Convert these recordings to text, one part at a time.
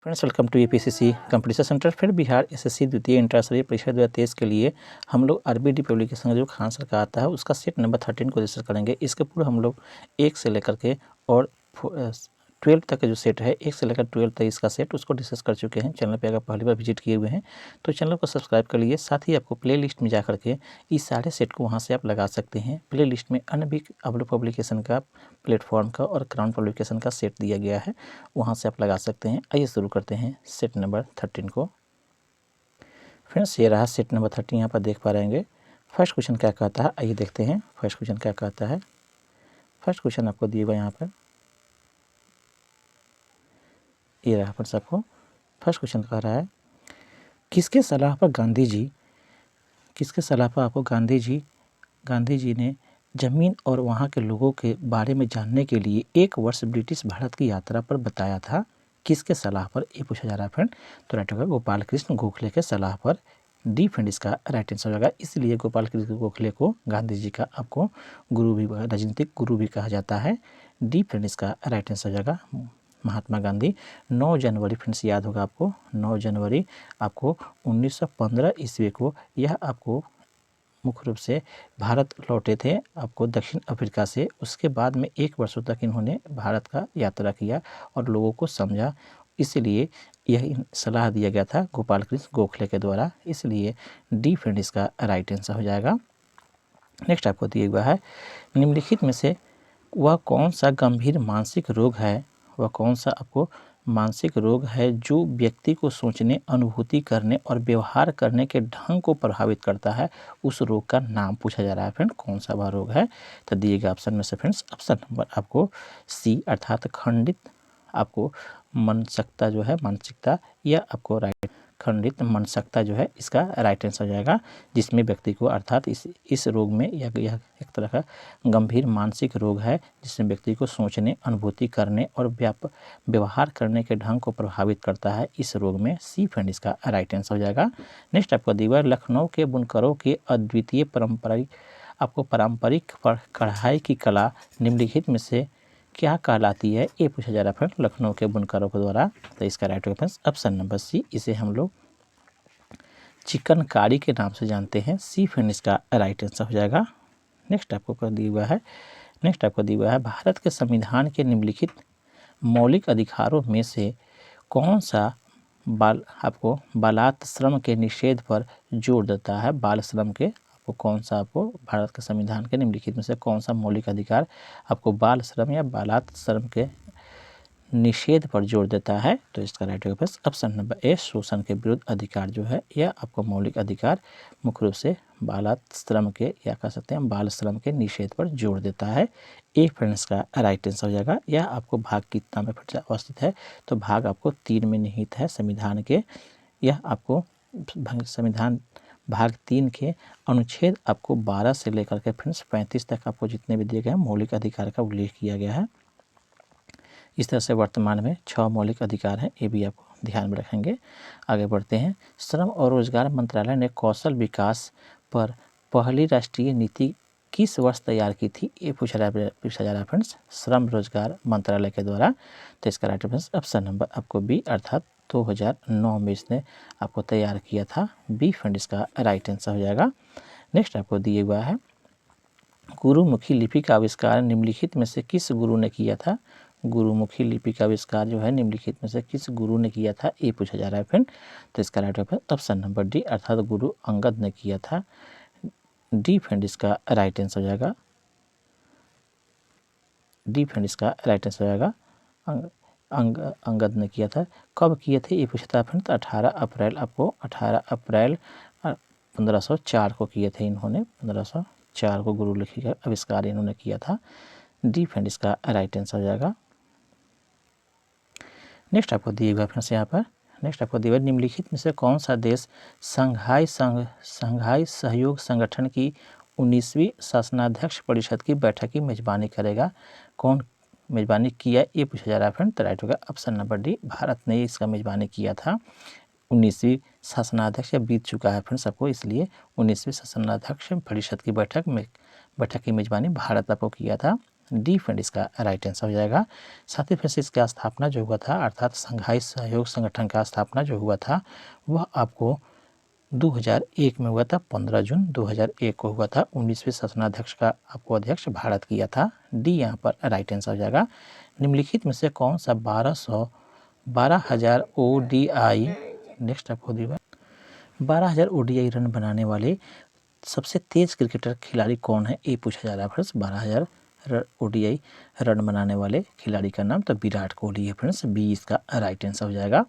Friends, welcome to UPSC competition centre. फिर Bihar SSC द्वितीय inter स्तरीय परीक्षा 2023 के लिए हम लोग आरबीडी पब्लिकेशन जो खान सर का आता है उसका सेट नंबर 13 को डिस्कस करेंगे। इसके पूर्व हम लोग 1 से लेकर के और 12 तक का जो सेट है, 1 से लेकर 12 तक इसका सेट उसको डिस्कस कर चुके हैं। चैनल पे अगर पहली बार विजिट किए हुए हैं तो चैनल को सब्सक्राइब कर लिए। साथ ही आपको प्ले लिस्ट में जा करके इस सारे सेट को वहाँ से आप लगा सकते हैं। प्ले लिस्ट में अन्य भी आप लोग पब्लिकेशन का, प्लेटफॉर्म का और क्राउन पब्लिकेशन का सेट दिया गया है, वहाँ से आप लगा सकते हैं। आइए शुरू करते हैं सेट नंबर 13 को। फ्रेंड्स, ये रहा सेट नंबर 13, यहाँ पर देख पा रहेंगे। फर्स्ट क्वेश्चन क्या कहता है, आइए देखते हैं फर्स्ट क्वेश्चन क्या कहता है। फर्स्ट क्वेश्चन आपको दिए हुआ यहाँ पर, ये रहा फ्रेंड्स। आपको फर्स्ट क्वेश्चन कह रहा है, किसके सलाह पर आपको गांधी जी ने ज़मीन और वहाँ के लोगों के बारे में जानने के लिए 1 वर्ष ब्रिटिश भारत की यात्रा पर बताया था। किसके सलाह पर, ये पूछा जा रहा है फ्रेंड। तो राइट होगा गोपाल कृष्ण गोखले के सलाह पर। डी फ्रेंड इसका राइट आंसर होगा। इसलिए गोपाल कृष्ण गोखले को गांधी जी का आपको गुरु भी, राजनीतिक गुरु भी कहा जाता है। डी फ्रेंड इसका राइट आंसर होगा महात्मा गांधी। 9 जनवरी फ्रेंड्स याद होगा आपको, 9 जनवरी आपको 1915 ईस्वी को यह आपको मुख्य रूप से भारत लौटे थे आपको दक्षिण अफ्रीका से। उसके बाद में 1 वर्षों तक इन्होंने भारत का यात्रा किया और लोगों को समझा, इसलिए यह सलाह दिया गया था गोपाल कृष्ण गोखले के द्वारा। इसलिए डी फ्रेंड इसका राइट आंसर हो जाएगा। नेक्स्ट आपको दिया हुआ है, निम्नलिखित में से वह कौन सा गंभीर मानसिक रोग है, वह कौन सा आपको मानसिक रोग है जो व्यक्ति को सोचने, अनुभूति करने और व्यवहार करने के ढंग को प्रभावित करता है। उस रोग का नाम पूछा जा रहा है फ्रेंड, कौन सा वह रोग है। तो दिए गए ऑप्शन में से फ्रेंड्स ऑप्शन नंबर आपको सी अर्थात खंडित आपको मानसिकता जो है, मानसिकता या आपको राइट खंडित मानसिकता जो है इसका राइट आंसर हो जाएगा, जिसमें व्यक्ति को अर्थात इस रोग में यह एक तरह का गंभीर मानसिक रोग है जिसमें व्यक्ति को सोचने, अनुभूति करने और व्यवहार करने के ढंग को प्रभावित करता है। इस रोग में सी फ्रेंड इसका राइट आंसर हो जाएगा। नेक्स्ट आपको दीवार, लखनऊ के बुनकरों के अद्वितीय पारंपरिक कढ़ाई की कला निम्नलिखित में से क्या कहलाती है, ये पूछा जा रहा है लखनऊ के बुनकरों के द्वारा। तो इसका राइट होगा ऑप्शन नंबर सी, इसे हम लोग चिकनकारी के नाम से जानते हैं। सी फ्रेंड इसका राइट आंसर हो जाएगा। नेक्स्ट आपको दिया हुआ है, भारत के संविधान के निम्नलिखित मौलिक अधिकारों में से कौन सा बालात श्रम के निषेध पर जोर देता है। बाल श्रम के आपको कौन सा, आपको भारत के संविधान के निम्नलिखित में से कौन सा मौलिक अधिकार आपको बाल श्रम या बालात श्रम के निषेध पर जोर देता है। तो इसका राइट होगा ऑप्शन नंबर ए, शोषण के विरुद्ध अधिकार जो है यह आपको मौलिक अधिकार मुख्य रूप से बालात श्रम के या कह सकते हैं बाल श्रम के निषेध पर जोर देता है। ए फ्रेंड्स का राइट आंसर हो जाएगा। यह आपको भाग कितना में अवस्थित है, तो भाग आपको 3 में निहित है संविधान के। यह आपको संविधान भाग 3 के अनुच्छेद आपको 12 से लेकर के फ्रेंड्स 35 तक आपको जितने भी दिए गए हैं मौलिक अधिकार का उल्लेख किया गया है। इस तरह से वर्तमान में 6 मौलिक अधिकार हैं, ये भी आपको ध्यान में रखेंगे। आगे बढ़ते हैं, श्रम और रोजगार मंत्रालय ने कौशल विकास पर पहली राष्ट्रीय नीति किस वर्ष तैयार की थी, ये पूछा जा रहा है फ्रेंड्स श्रम रोजगार मंत्रालय के द्वारा। तो इसका राइट ऑप्शन नंबर आपको बी अर्थात 2009 में इसने आपको तैयार किया था। बी फ्रेंड इसका राइट आंसर हो जाएगा। नेक्स्ट आपको दिए हुआ है, गुरुमुखी लिपि का आविष्कार निम्नलिखित में से किस गुरु ने किया था। गुरुमुखी लिपि का आविष्कार जो है निम्नलिखित में से किस गुरु ने किया था, ये पूछा जा रहा है फ्रेंड। तो इसका राइट ऑप्शन नंबर डी अर्थात गुरु अंगद ने किया था। डी फ्रेंड इसका राइट आंसर हो जाएगा। डी फ्रेंड इसका राइट आंसर हो जाएगा। अंगद ने किया था। कब किए थे, ये पूछा था फ्रेंड। तो 18 अप्रैल आपको 18 अप्रैल 1504 को किए थे इन्होंने। 1504 को गुरु लिपि का आविष्कार इन्होंने किया था। डी फ्रेंड इसका राइट आंसर हो जाएगा। नेक्स्ट आपको दिए हुआ फ्रेंड्स यहाँ पर, नेक्स्ट आपको दिया हुआ निम्नलिखित में से कौन सा देश शंघाई सहयोग संगठन की 19वीं शासनाध्यक्ष परिषद की बैठक की मेजबानी करेगा। कौन मेजबानी किया, ये पूछा जा रहा है फ्रेंड। तो राइट होगा ऑप्शन नंबर डी, भारत ने इसका मेजबानी किया था। 19वीं शासनाध्यक्ष या बीत चुका है फ्रेंड्स आपको, इसलिए 19वीं शासनाध्यक्ष परिषद की बैठक की मेजबानी भारत आपको किया था। डी फ्रेंड इसका राइट आंसर हो जाएगा। साथ ही फिर इसका स्थापना जो हुआ था अर्थात संघाई सहयोग संगठन का स्थापना जो हुआ था वह आपको 2001 में हुआ था। 15 जून 2001 को हुआ था। 19वें शासनाध्यक्ष का आपको अध्यक्ष भारत किया था। डी यहाँ पर राइट आंसर हो जाएगा। निम्नलिखित में से कौन सा 12,000 ODI नेक्स्ट आपको दिया 12,000 ODI रन बनाने वाले सबसे तेज क्रिकेटर खिलाड़ी कौन है, ये पूछा जा रहा है फ्रेंड्स। 12,000 ODI रन बनाने वाले खिलाड़ी का नाम तो विराट कोहली है फ्रेंड्स। बी इसका राइट आंसर हो जाएगा।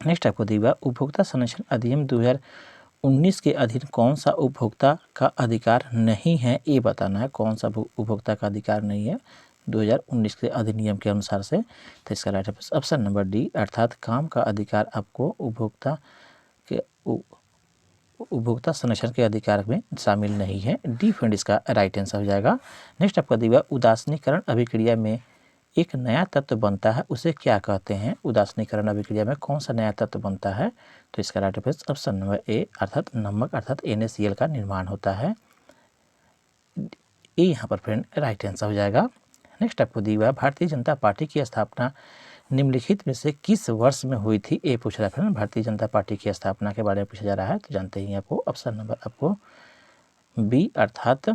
नेक्स्ट आपको दिया उपभोक्ता संरक्षण अधिनियम 2019 के अधीन कौन सा उपभोक्ता का अधिकार नहीं है, ये बताना है कौन सा उपभोक्ता का अधिकार नहीं है 2019 के अधिनियम के अनुसार से। तो इसका राइट ऑप्शन नंबर डी अर्थात काम का अधिकार आपको उपभोक्ता संरक्षण के अधिकार में शामिल नहीं है। डी फ्रेंड इसका राइट आंसर हो जाएगा। नेक्स्ट आपका दिया उदासीनीकरण अभिक्रिया में एक नया तत्व बनता है, उसे क्या कहते हैं। उदासीनीकरण अभिक्रिया में कौन सा नया तत्व बनता है, तो इसका राइट ऑप्शन नंबर ए अर्थात नमक अर्थात NaCl का निर्माण होता है। ये यहाँ पर फ्रेंड राइट आंसर हो जाएगा। नेक्स्ट आपको दिया भारतीय जनता पार्टी की स्थापना निम्नलिखित में से किस वर्ष में हुई थी, ये पूछ रहा है फ्रेंड। भारतीय जनता पार्टी की स्थापना के बारे में पूछा जा रहा है, तो जानते ही आपको ऑप्शन नंबर आपको बी अर्थात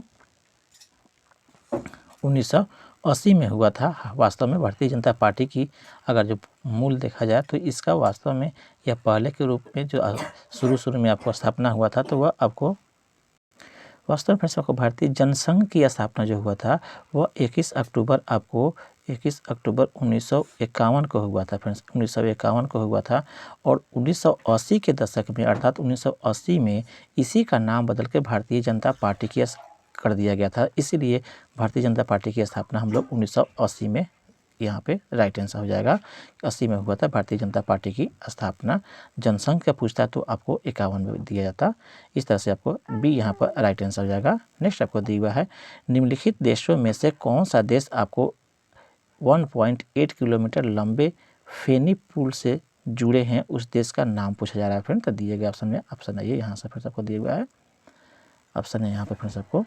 1980 में हुआ था। वास्तव में भारतीय जनता पार्टी की अगर जो मूल देखा जाए तो इसका वास्तव में यह पहले के रूप में जो शुरू में आपको स्थापना हुआ था तो वह आपको वास्तव में आपको भारतीय जनसंघ की स्थापना जो हुआ था वह 21 अक्टूबर 1951 को हुआ था फ्रेंड्स। 1951 को हुआ था और 1980 के दशक में अर्थात 1980 में इसी का नाम बदल के भारतीय जनता पार्टी की कर दिया गया था। इसीलिए भारतीय जनता पार्टी की स्थापना हम लोग 1980 में यहाँ पे राइट आंसर हो जाएगा। 80 में हुआ था भारतीय जनता पार्टी की स्थापना। जनसंघ का पूछता तो आपको 51 में दिया जाता। इस तरह से आपको बी यहाँ पर राइट आंसर हो जाएगा। नेक्स्ट आपको दिया हुआ है निम्नलिखित देशों में से कौन सा देश आपको 1.8 किलोमीटर लंबे फेनी पुल से जुड़े हैं, उस देश का नाम पूछा जा रहा है फ्रेंड। तो दिए गए ऑप्शन में ऑप्शन है यहाँ से फिर आपको दिया हुआ है ऑप्शन है यहाँ पर फ्रेंड्स आपको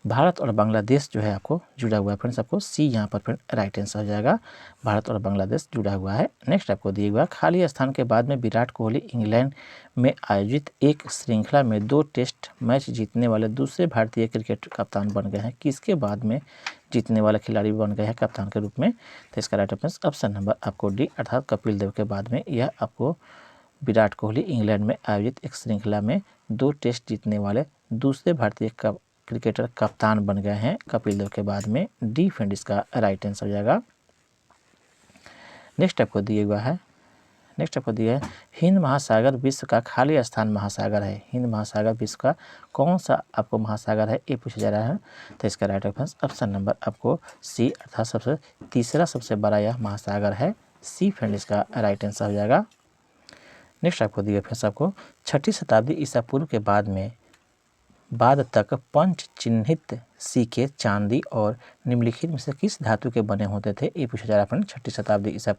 भारत और बांग्लादेश जो है आपको जुड़ा हुआ है फ्रेंड्स। आपको सी यहाँ पर फ्रेंड राइट आंसर हो जाएगा। भारत और बांग्लादेश जुड़ा हुआ है। नेक्स्ट आपको दिया हुआ खाली स्थान के बाद में विराट कोहली इंग्लैंड में आयोजित एक श्रृंखला में 2 टेस्ट मैच जीतने वाले दूसरे भारतीय क्रिकेट कप्तान बन गए हैं। किसके बाद में जीतने वाले खिलाड़ी बन गए हैं कप्तान के रूप में, तो इसका राइट ऑप्शन नंबर आपको डी अर्थात कपिल देव के बाद में यह आपको विराट कोहली इंग्लैंड में आयोजित एक श्रृंखला में 2 टेस्ट जीतने वाले दूसरे भारतीय क्रिकेटर कप्तान बन गए हैं कपिल देव के बाद में। डी फ्रेंड इसका राइट आंसर हो जाएगा। नेक्स्ट आपको दिया हुआ है हिंद महासागर विश्व का खाली स्थान महासागर है। हिंद महासागर विश्व का कौन सा आपको महासागर है, ये पूछा जा रहा है। तो इसका राइट ऑप्शन नंबर आपको सी अर्थात तीसरा सबसे बड़ा यह महासागर है। सी फ्रेंड इसका राइट आंसर हो जाएगा। नेक्स्ट आपको दिया फ्रेंड्स आपको 6ठी शताब्दी ईसा पूर्व के बाद तक पंच चिन्हित सिक्के चांदी और निम्नलिखित में से किस धातु के बने होते थे, ये पूछा जा रहा है फ्रेंड। 6ठी शताब्दी ईसा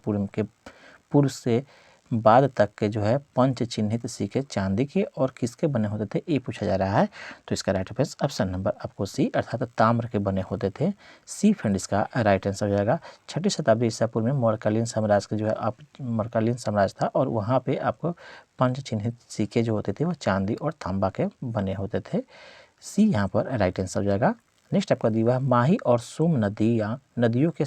पूर्व से बाद तक के जो है पंच चिन्हित सिक्के चांदी के और किसके बने होते थे, ये पूछा जा रहा है। तो इसका राइट ऑप्शन नंबर आपको सी अर्थात ताम्र के बने होते थे। सी फ्रेंड इसका राइट आंसर हो जाएगा। 6ठी शताब्दी ईसा पूर्व में मौर्यकालीन साम्राज्य के जो है मौर्यकालीन साम्राज्य था और वहाँ पे आपको पंच चिन्हित सिक्के जो होते थे वो चांदी और तांबा के बने होते थे। सी यहाँ पर राइट आंसर हो जाएगा। नेक्स्ट आपका दिया माही और सोम नदियों के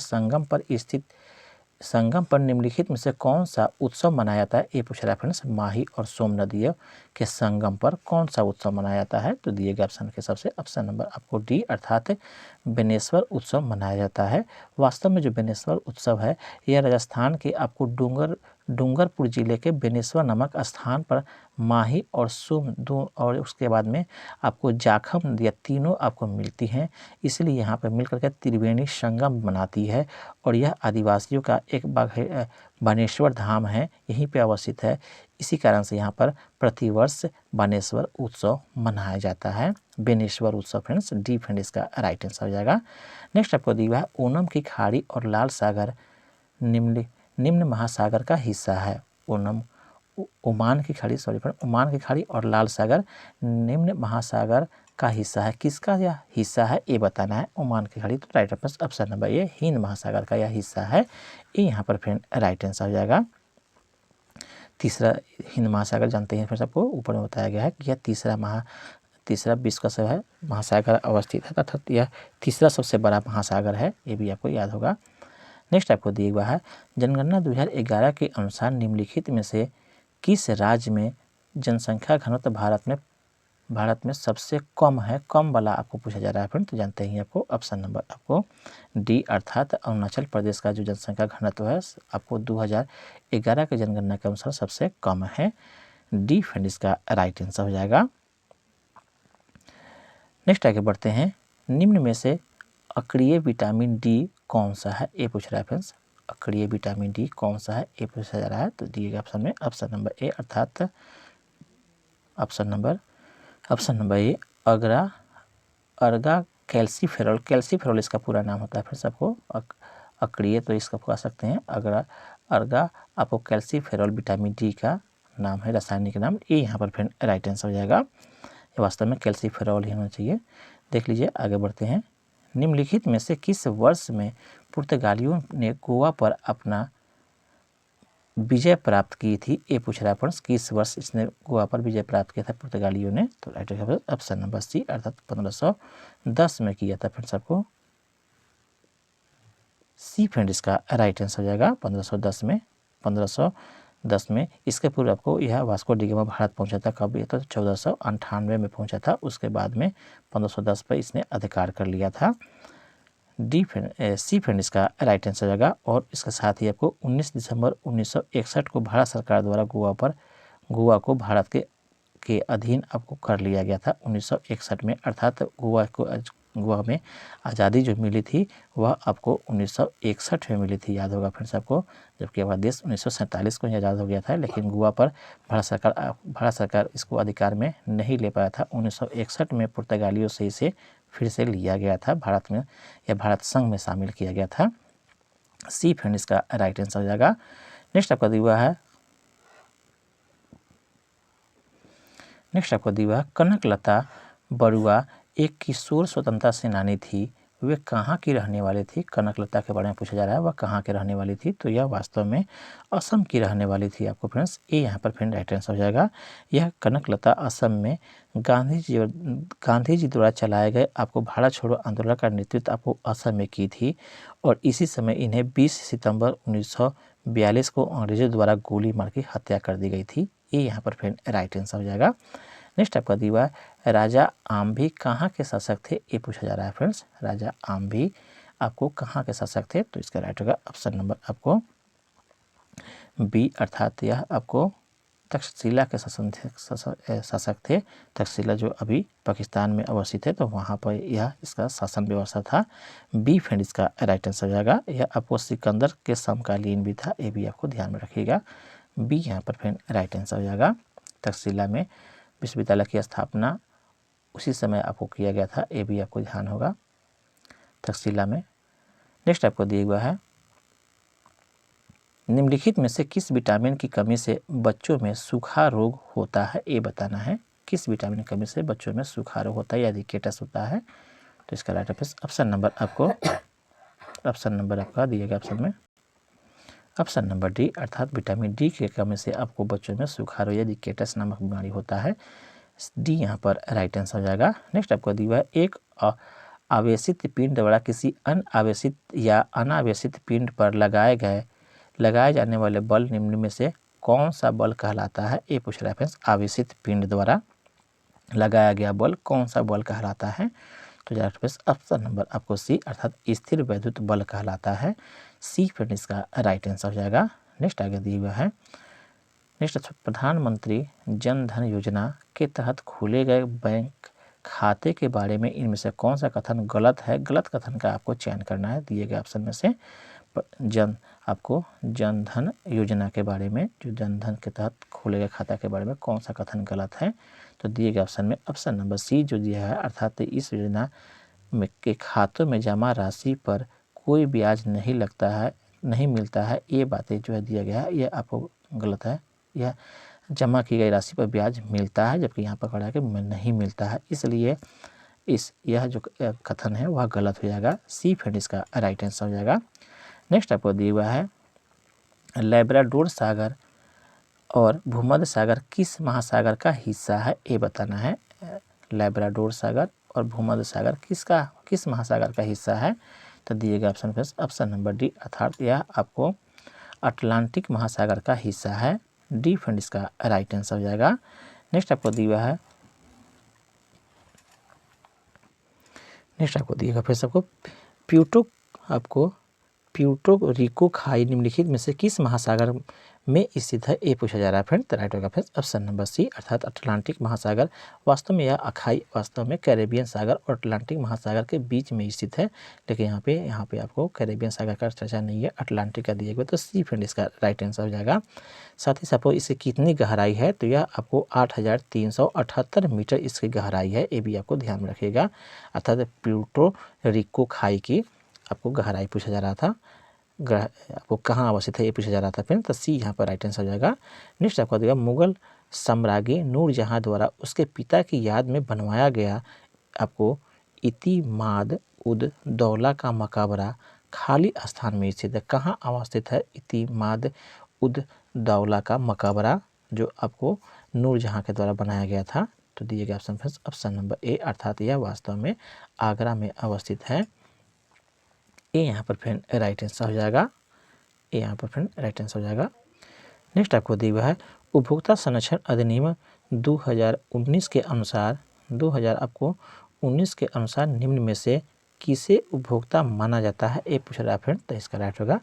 संगम पर निम्नलिखित में से कौन सा उत्सव मनाया जाता है, ये पूछ रहा है फ्रेंड्स। माही और सोम नदियों के संगम पर कौन सा उत्सव मनाया जाता है, तो दिए गए ऑप्शन के सबसे ऑप्शन नंबर आपको डी अर्थात बेनेश्वर उत्सव मनाया जाता है। वास्तव में जो बेनेश्वर उत्सव है यह राजस्थान के आपको डूंगरपुर जिले के बेनेश्वर नामक स्थान पर माही और सोम और उसके बाद में आपको जाखम नदियाँ तीनों आपको मिलती हैं, इसलिए यहाँ पर मिलकर के त्रिवेणी संगम बनाती है और यह आदिवासियों का एक बानेश्वर धाम है, यहीं पे अवस्थित है। इसी कारण से यहाँ पर प्रतिवर्ष बानेश्वर उत्सव मनाया जाता है। बेनेश्वर उत्सव फ्रेंड्स। डी फ्रेंड इसका राइट आंसर हो जाएगा। नेक्स्ट आपको दिया है ओनम की खाड़ी और लाल सागर निम्न महासागर का हिस्सा है। ओमान की खाड़ी और लाल सागर निम्न महासागर का हिस्सा है। किसका यह हिस्सा है ये बताना है, ओमान की खाड़ी। तो right answer option number A, Hind महासागर का यह हिस्सा है, ये यहाँ पर फ्रेंड राइट आंसर हो जाएगा। तीसरा हिंद महासागर जानते हैं फिर सबको ऊपर में बताया गया है कि यह तीसरा विश्व का सब है महासागर अवस्थित है, तथा यह तीसरा सबसे बड़ा महासागर है, ये भी आपको याद होगा। नेक्स्ट आपको दिया हुआ है जनगणना 2011 के अनुसार निम्नलिखित में से किस राज्य में जनसंख्या घनत्व भारत में सबसे कम है। कम वाला आपको पूछा जा रहा है फ्रेंड, तो जानते हैं आपको ऑप्शन नंबर आपको डी अर्थात अरुणाचल प्रदेश का जो जनसंख्या घनत्व है आपको 2011 के जनगणना के अनुसार सबसे कम है। डी फ्रेंड इसका राइट आंसर हो जाएगा। नेक्स्ट आगे बढ़ते हैं, निम्न में से अक्रिय विटामिन डी कौन सा है, ये पूछ रहा है फ्रेंड्स। अक्रिय विटामिन डी कौन सा है ये पूछा जा रहा है, तो दिए गए ऑप्शन में ऑप्शन नंबर ए अर्थात ऑप्शन नंबर ए अर्गा कैल्सीफेरॉल इसका पूरा नाम होता है। फिर सबको अक्रिय तो इसका कह सकते हैं अर्गा आपको कैल्सीफेरॉल विटामिन डी का नाम है, रासायनिक नाम, ये यहाँ पर फिर राइट आंसर हो जाएगा। ये वास्तव में कैल्सीफेरॉल ही होना चाहिए। देख लीजिए आगे बढ़ते हैं, निम्नलिखित में से किस वर्ष में पुर्तगालियों ने गोवा पर अपना विजय प्राप्त की थी, ये पूछ रहा है फ्रेंड्स। किस वर्ष इसने गोवा पर विजय प्राप्त किया था पुर्तगालियों ने, तो राइट ऑप्शन नंबर सी अर्थात 1510 में किया था फ्रेंड्स। आपको सी फ्रेंड इसका राइट आंसर हो जाएगा 1510 में। इसके पूर्व आपको यह वास्को डी गामा भारत पहुंचा था, कब ये तो 1498 में पहुंचा था। उसके बाद में 1510 पर इसने अधिकार कर लिया था। सी फ्रेंड इसका राइट आंसर हो जाएगा। और इसके साथ ही आपको 19 दिसंबर 1961 को भारत सरकार द्वारा गोवा को भारत के अधीन आपको कर लिया गया था 1961 में, अर्थात गोवा में आज़ादी जो मिली थी वह आपको 1961 में मिली थी, याद होगा फ्रेंड्स आपको। जबकि हमारा देश 1947 को ही आज़ाद हो गया था, लेकिन गोवा पर भारत सरकार इसको अधिकार में नहीं ले पाया था। 1961 में पुर्तगालियों से इसे फिर से लिया गया था भारत में, या भारत संघ में शामिल किया गया था। सी फ्रेंड इसका राइट आंसर हो जाएगा। नेक्स्ट आपका दिया है कनकलता बरुआ एक किशोर स्वतंत्रता सेनानी थी, वे कहाँ की रहने वाली थी। कनकलता के बारे में पूछा जा रहा है, वह कहाँ के रहने वाली थी, तो यह वास्तव में असम की रहने वाली थी आपको फ्रेंड्स। ये यहाँ पर फ्रेंड राइट आंसर हो जाएगा। यह कनकलता असम में गांधी जी द्वारा चलाए गए आपको भारत छोड़ो आंदोलन का नेतृत्व आपको असम में की थी, और इसी समय इन्हें 20 सितंबर 1942 को अंग्रेजों द्वारा गोली मार के हत्या कर दी गई थी। ये यहाँ पर फ्रेंड राइट आंसर हो जाएगा। नेक्स्ट आपका दिया राजा आम्भी कहाँ के शासक थे, ये पूछा जा रहा है फ्रेंड्स। राजा आम्भी आपको कहाँ के शासक थे, तो इसका राइट होगा ऑप्शन नंबर आपको बी अर्थात यह आपको तक्षशिला के शासक थे। तक्षशिला जो अभी पाकिस्तान में अवस्थित है, तो वहाँ पर यह इसका शासन व्यवस्था था। बी फ्रेंड इसका राइट आंसर हो जाएगा। यह आपको सिकंदर के समकालीन भी था, ये भी आपको ध्यान में रखिएगा। बी यहाँ पर फ्रेंड राइट आंसर हो जाएगा। तक्षशिला में विश्वविद्यालय की स्थापना उसी समय आपको किया गया था, ये भी आपको ध्यान होगा तक्षशिला में। नेक्स्ट आपको दिया हुआ है निम्नलिखित में से किस विटामिन की कमी से बच्चों में सूखा रोग होता है, ये बताना है। किस विटामिन की कमी से बच्चों में सूखा रोग होता है या रिकेटस होता है, तो इसका राइट ऑप्शन नंबर आपका दिया गया ऑप्शन में ऑप्शन नंबर डी अर्थात विटामिन डी की कमी से आपको बच्चों में सूखा रोग या रिकेटस नामक बीमारी होता है। डी यहाँ पर राइट आंसर हो जाएगा। नेक्स्ट आपको दिया है एक आवेशित पिंड द्वारा किसी अनावेशित या अनावेशित पिंड पर लगाए जाने वाले बल निम्न में से कौन सा बल कहलाता है, ये पूछ रहा है फ्रेंड्स। आवेशित पिंड द्वारा लगाया गया बल कौन सा बल कहलाता है, तो ऑप्शन नंबर आपको सी अर्थात स्थिर वैद्युत बल कहलाता है। सी फ्रेंड इसका राइट आंसर हो जाएगा। नेक्स्ट आगे दिया हुआ है नेक्स्ट प्रधानमंत्री जन धन योजना के तहत खोले गए बैंक खाते के बारे में इनमें से कौन सा कथन गलत है। गलत कथन का आपको चयन करना है दिए गए ऑप्शन में से। आपको जन धन योजना के बारे में, जो जन धन के तहत खोले गए खाता के बारे में कौन सा कथन गलत है, तो दिए गए ऑप्शन में ऑप्शन नंबर सी जो दिया है अर्थात इस योजना में के खातों में जमा राशि पर कोई ब्याज नहीं लगता है, नहीं मिलता है, ये बातें जो है दिया गया है, ये आपको गलत है। यह जमा की गई राशि पर ब्याज मिलता है, जबकि यहाँ पर कहा कि नहीं मिलता है, इसलिए यह जो कथन है वह गलत हो जाएगा। सी फ्रेंड इसका राइट आंसर हो जाएगा। नेक्स्ट आपको दिया हुआ है लैब्राडोर सागर और भूमध्य सागर किस महासागर का हिस्सा है, ये बताना है। लैब्राडोर सागर और भूमध्य सागर किस महासागर का हिस्सा है, तो दिएगा option first option number D, अर्थात यह आपको अटलांटिक महासागर का हिस्सा है। डी फ्रेंड इसका राइट आंसर हो जाएगा। नेक्स्ट आपको दिया है फिर से आपको प्यूर्टो रिको खाई निम्नलिखित में से किस महासागर में स्थित है, ये पूछा जा रहा है फ्रेंड। तो राइट होगा फ्रेंड्स ऑप्शन नंबर सी, अर्थात अटलांटिक महासागर। वास्तव में यह अखाई वास्तव में कैरेबियन सागर और अटलांटिक महासागर के बीच में स्थित है, लेकिन यहाँ पे आपको कैरेबियन सागर का चर्चा नहीं है, अटलांटिक का दिया गया, तो सी फ्रेंड इसका राइट आंसर हो जाएगा। साथ ही साथ इसकी कितनी गहराई है, तो यह आपको 8,378 मीटर इसकी गहराई है, ये भी आपको ध्यान में रखिएगा। अर्थात प्यूर्टो रिको खाई की आपको गहराई पूछा जा रहा था, आपको कहाँ अवस्थित है ये पूछा जा रहा था फिर, तो सी यहाँ पर राइट आंसर हो जाएगा। नेक्स्ट आपको देगा मुगल सम्राज्ञी नूरजहाँ द्वारा उसके पिता की याद में बनवाया गया आपको इतिमाद उद दौला का मकबरा खाली स्थान में स्थित है, कहाँ अवस्थित है इतिमाद उद दौला का मकबरा जो आपको नूरजहाँ के द्वारा बनाया गया था, तो दिए गए ऑप्शन नंबर ए, अर्थात यह वास्तव में आगरा में अवस्थित है। ये यहाँ पर फ्रेंड राइट आंसर हो जाएगा। ये यहाँ पर फ्रेंड राइट आंसर हो जाएगा। नेक्स्ट आपको दिया हुआ है उपभोक्ता संरक्षण अधिनियम 2019 के अनुसार 2019 के अनुसार निम्न में से किसे उपभोक्ता माना जाता है, ये पूछ रहा है फ्रेंड। तो इसका राइट होगा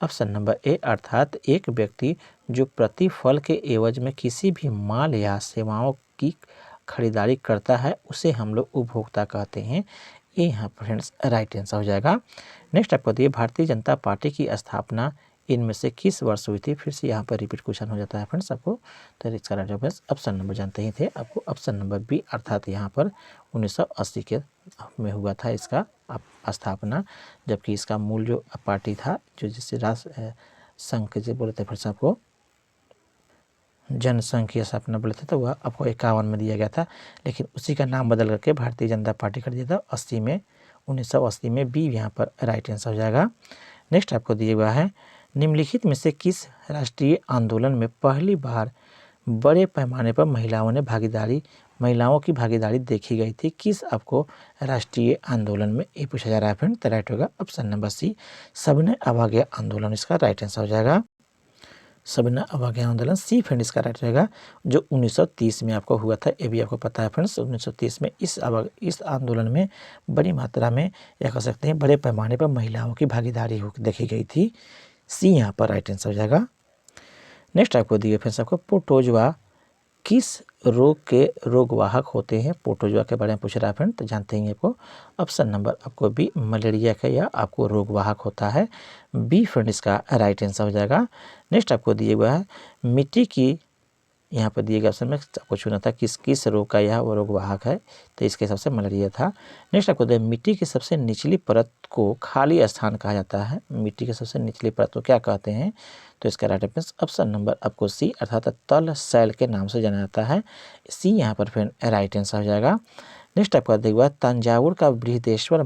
ऑप्शन नंबर ए, अर्थात एक व्यक्ति जो प्रतिफल के एवज में किसी भी माल या सेवाओं की खरीदारी करता है उसे हम लोग उपभोक्ता कहते हैं। ये यहाँ पर फ्रेंड्स राइट आंसर हो जाएगा। नेक्स्ट आपको दिए भारतीय जनता पार्टी की स्थापना इनमें से किस वर्ष हुई थी, फिर से यहाँ पर रिपीट क्वेश्चन हो जाता है फ्रेंड्स आपको, तो इसका राइट आंसर ऑप्शन नंबर जानते ही थे आपको, ऑप्शन नंबर बी, अर्थात यहाँ पर 1980 के में हुआ था इसका स्थापना, जबकि इसका मूल जो पार्टी था जो जिससे राष्ट्र संघ के जो बोले थे फिर से आपको जनसंघ की स्थापना बोले थे, तो वह आपको 51 में दिया गया था, लेकिन उसी का नाम बदल करके भारतीय जनता पार्टी कर दिया था 1980 में बी यहाँ पर राइट आंसर हो जाएगा। नेक्स्ट आपको दिया हुआ है निम्नलिखित में से किस राष्ट्रीय आंदोलन में पहली बार बड़े पैमाने पर महिलाओं की भागीदारी देखी गई थी, किस आपको राष्ट्रीय आंदोलन में, ये पूछा जा रहा है फ्रेंड। तो राइट होगा ऑप्शन नंबर सी, सविनय अवज्ञा आंदोलन इसका राइट आंसर हो जाएगा। सविनय अवज्ञा आंदोलन सी फ्रेंड इसका राइट रहेगा, जो 1930 में आपको हुआ था, ये भी आपको पता है फ्रेंड्स। 1930 में इस आंदोलन में बड़ी मात्रा में या कह सकते हैं बड़े पैमाने पर महिलाओं की भागीदारी देखी गई थी, सी यहाँ पर राइट आंसर हो जाएगा। नेक्स्ट आपको दिए फ्रेंड्स आपको प्रोटोजोआ किस रोग के रोगवाहक होते हैं, प्रोटोजोआ के बारे में पूछ रहा है फ्रेंड, तो जानते हैं आपको ऑप्शन नंबर आपको बी, मलेरिया का या आपको रोगवाहक होता है, बी फ्रेंड इसका राइट आंसर हो जाएगा। नेक्स्ट आपको दिए हुआ है मिट्टी की, यहाँ पर दिए गए ऑप्शन में आपको चुना था किस रोग का यह वो रोगवाहक है, तो इसके हिसाब से मलेरिया था। नेक्स्ट आपको दिया मिट्टी की सबसे निचली परत को खाली स्थान कहा जाता है, मिट्टी की सबसे निचली परत को क्या कहते हैं, तो इसका राइट ऑप्शन नंबर आपको सी, अर्थात तल शैल के नाम से जाना जाता है, सी यहाँ पर फिर राइट आंसर हो जाएगा। नेक्स्ट आपका दिया हुआ तंजावुर का बृहदेश्वर